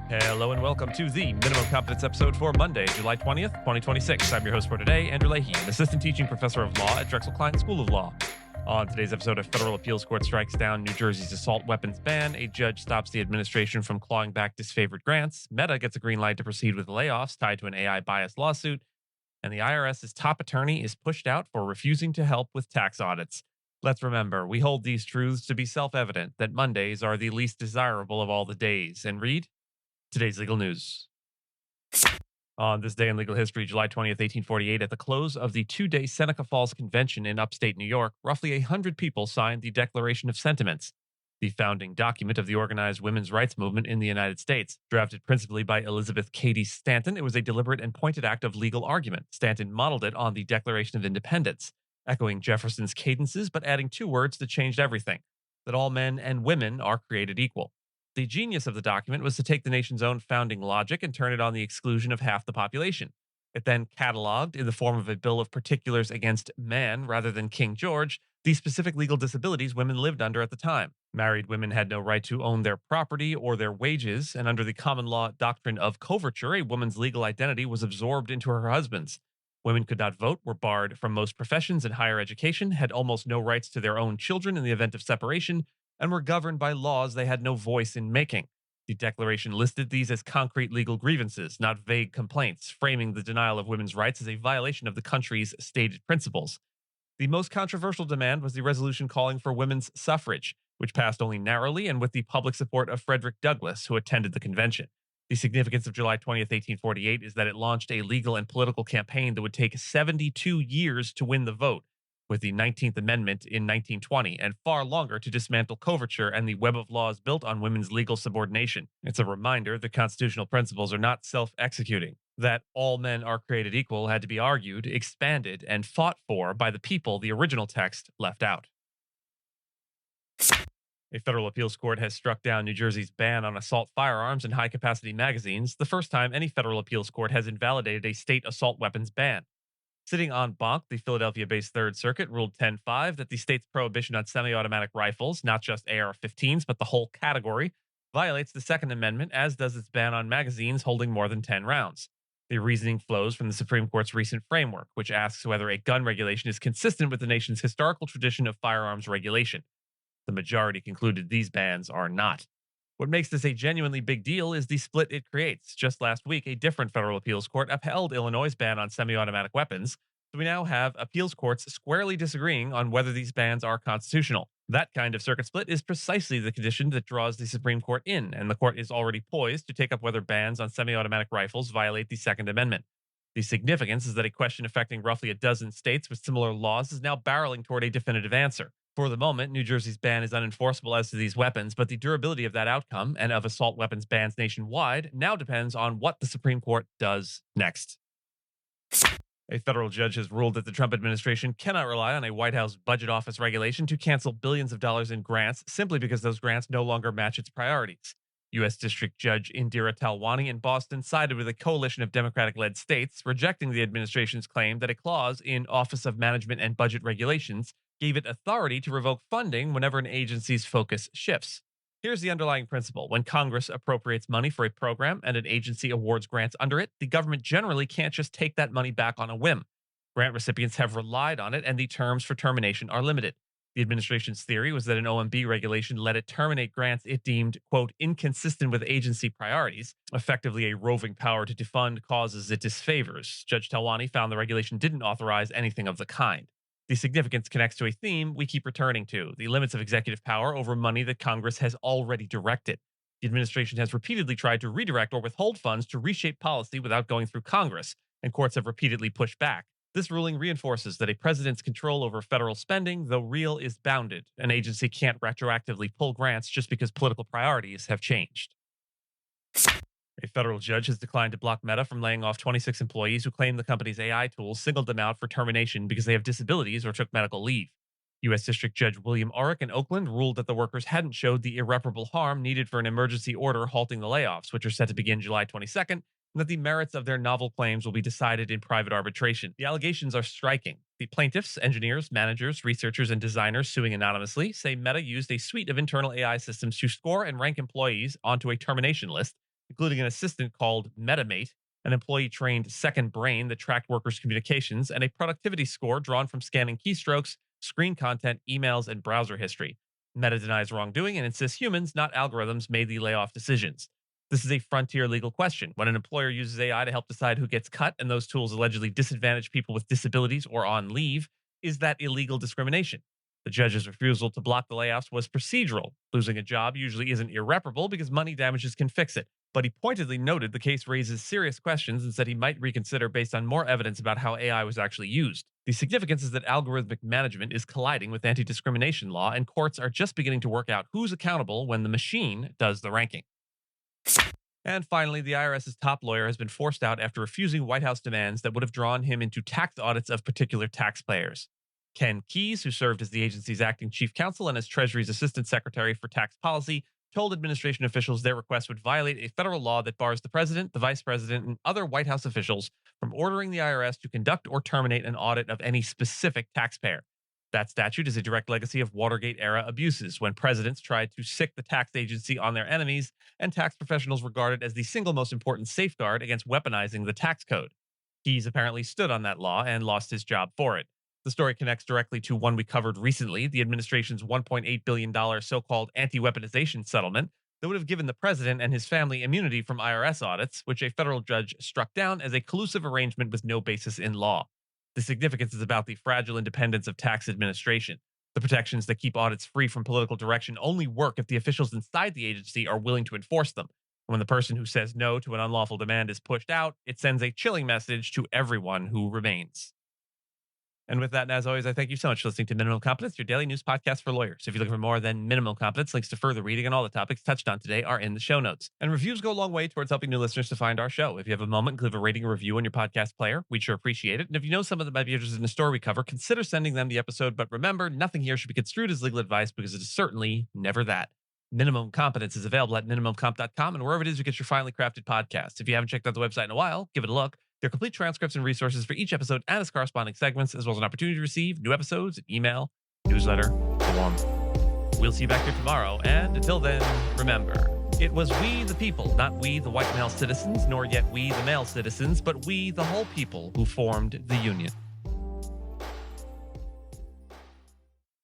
Hello and welcome to the Minimum Competence episode for Monday, July 20th, 2026. I'm your host for today, Andrew Leahy, an assistant teaching professor of law at Drexel Klein School of Law. On today's episode, a federal appeals court strikes down New Jersey's assault weapons ban, a judge stops the administration from clawing back disfavored grants, Meta gets a green light to proceed with layoffs tied to an AI bias lawsuit, and the IRS's top attorney is pushed out for refusing to help with tax audits. Let's remember, we hold these truths to be self-evident that Mondays are the least desirable of all the days. And read today's legal news. On this day in legal history, July 20th, 1848, at the close of the two-day Seneca Falls Convention in upstate New York, roughly 100 people signed the Declaration of Sentiments, the founding document of the organized women's rights movement in the United States. Drafted principally by Elizabeth Cady Stanton, it was a deliberate and pointed act of legal argument. Stanton modeled it on the Declaration of Independence, echoing Jefferson's cadences but adding two words that changed everything: that all men and women are created equal. The genius of the document was to take the nation's own founding logic and turn it on the exclusion of half the population. It then catalogued, in the form of a bill of particulars against man rather than King George, the specific legal disabilities women lived under at the time. Married women had no right to own their property or their wages, and under the common law doctrine of coverture, a woman's legal identity was absorbed into her husband's. Women could not vote, were barred from most professions and higher education, had almost no rights to their own children in the event of separation, and were governed by laws they had no voice in making. The Declaration listed these as concrete legal grievances, not vague complaints, framing the denial of women's rights as a violation of the country's stated principles. The most controversial demand was the resolution calling for women's suffrage, which passed only narrowly and with the public support of Frederick Douglass, who attended the convention. The significance of July 20th, 1848 is that it launched a legal and political campaign that would take 72 years to win the vote, with the 19th Amendment in 1920, and far longer to dismantle coverture and the web of laws built on women's legal subordination. It's a reminder that constitutional principles are not self-executing, that all men are created equal had to be argued, expanded, and fought for by the people the original text left out. A federal appeals court has struck down New Jersey's ban on assault firearms and high-capacity magazines, the first time any federal appeals court has invalidated a state assault weapons ban. Sitting en banc, the Philadelphia-based Third Circuit ruled 10-5 that the state's prohibition on semi-automatic rifles, not just AR-15s, but the whole category, violates the Second Amendment, as does its ban on magazines holding more than 10 rounds. The reasoning flows from the Supreme Court's recent framework, which asks whether a gun regulation is consistent with the nation's historical tradition of firearms regulation. The majority concluded these bans are not. What makes this a genuinely big deal is the split it creates. Just last week, a different federal appeals court upheld Illinois' ban on semi-automatic weapons, so we now have appeals courts squarely disagreeing on whether these bans are constitutional. That kind of circuit split is precisely the condition that draws the Supreme Court in, and the court is already poised to take up whether bans on semi-automatic rifles violate the Second Amendment. The significance is that a question affecting roughly a dozen states with similar laws is now barreling toward a definitive answer. For the moment, New Jersey's ban is unenforceable as to these weapons, but the durability of that outcome and of assault weapons bans nationwide now depends on what the Supreme Court does next. A federal judge has ruled that the Trump administration cannot rely on a White House budget office regulation to cancel billions of dollars in grants simply because those grants no longer match its priorities. U.S. District Judge Indira Talwani in Boston sided with a coalition of Democratic-led states, rejecting the administration's claim that a clause in Office of Management and Budget Regulations gave it authority to revoke funding whenever an agency's focus shifts. Here's the underlying principle. When Congress appropriates money for a program and an agency awards grants under it, the government generally can't just take that money back on a whim. Grant recipients have relied on it, and the terms for termination are limited. The administration's theory was that an OMB regulation let it terminate grants it deemed, quote, inconsistent with agency priorities, effectively a roving power to defund causes it disfavors. Judge Talwani found the regulation didn't authorize anything of the kind. The significance connects to a theme we keep returning to: the limits of executive power over money that Congress has already directed. The administration has repeatedly tried to redirect or withhold funds to reshape policy without going through Congress, and courts have repeatedly pushed back. This ruling reinforces that a president's control over federal spending, though real, is bounded. An agency can't retroactively pull grants just because political priorities have changed. A federal judge has declined to block Meta from laying off 26 employees who claim the company's AI tools singled them out for termination because they have disabilities or took medical leave. U.S. District Judge William Orrick in Oakland ruled that the workers hadn't showed the irreparable harm needed for an emergency order halting the layoffs, which are set to begin July 22nd, and that the merits of their novel claims will be decided in private arbitration. The allegations are striking. The plaintiffs, engineers, managers, researchers, and designers suing anonymously say Meta used a suite of internal AI systems to score and rank employees onto a termination list, including an assistant called MetaMate, an employee trained second brain that tracked workers' communications, and a productivity score drawn from scanning keystrokes, screen content, emails, and browser history. Meta denies wrongdoing and insists humans, not algorithms, made the layoff decisions. This is a frontier legal question. When an employer uses AI to help decide who gets cut and those tools allegedly disadvantage people with disabilities or on leave, is that illegal discrimination? The judge's refusal to block the layoffs was procedural. Losing a job usually isn't irreparable because money damages can fix it. But he pointedly noted the case raises serious questions and said he might reconsider based on more evidence about how AI was actually used. The significance is that algorithmic management is colliding with anti discrimination law, and courts are just beginning to work out who's accountable when the machine does the ranking. And finally, the IRS's top lawyer has been forced out after refusing White House demands that would have drawn him into tax audits of particular taxpayers. Ken Keyes, who served as the agency's acting chief counsel and as Treasury's assistant secretary for tax policy, told administration officials their request would violate a federal law that bars the president, the vice president, and other White House officials from ordering the IRS to conduct or terminate an audit of any specific taxpayer. That statute is a direct legacy of Watergate-era abuses, when presidents tried to sick the tax agency on their enemies, and tax professionals regarded as the single most important safeguard against weaponizing the tax code. Keyes apparently stood on that law and lost his job for it. The story connects directly to one we covered recently, the administration's $1.8 billion so-called anti-weaponization settlement that would have given the president and his family immunity from IRS audits, which a federal judge struck down as a collusive arrangement with no basis in law. The significance is about the fragile independence of tax administration. The protections that keep audits free from political direction only work if the officials inside the agency are willing to enforce them. When the person who says no to an unlawful demand is pushed out, it sends a chilling message to everyone who remains. And with that, and as always, I thank you so much for listening to Minimum Competence, your daily news podcast for lawyers. If you're looking for more than Minimum Competence, links to further reading and all the topics touched on today are in the show notes. And reviews go a long way towards helping new listeners to find our show. If you have a moment, leave a rating or review on your podcast player. We'd sure appreciate it. And if you know someone that might be interested in the story we cover, consider sending them the episode. But remember, nothing here should be construed as legal advice because it is certainly never that. Minimum Competence is available at minimumcomp.com and wherever it is you get your finely crafted podcasts. If you haven't checked out the website in a while, give it a look. There are complete transcripts and resources for each episode and its corresponding segments, as well as an opportunity to receive new episodes, email, newsletter, form. We'll see you back here tomorrow, and until then, remember, it was we the people, not we the white male citizens, nor yet we the male citizens, but we the whole people who formed the Union.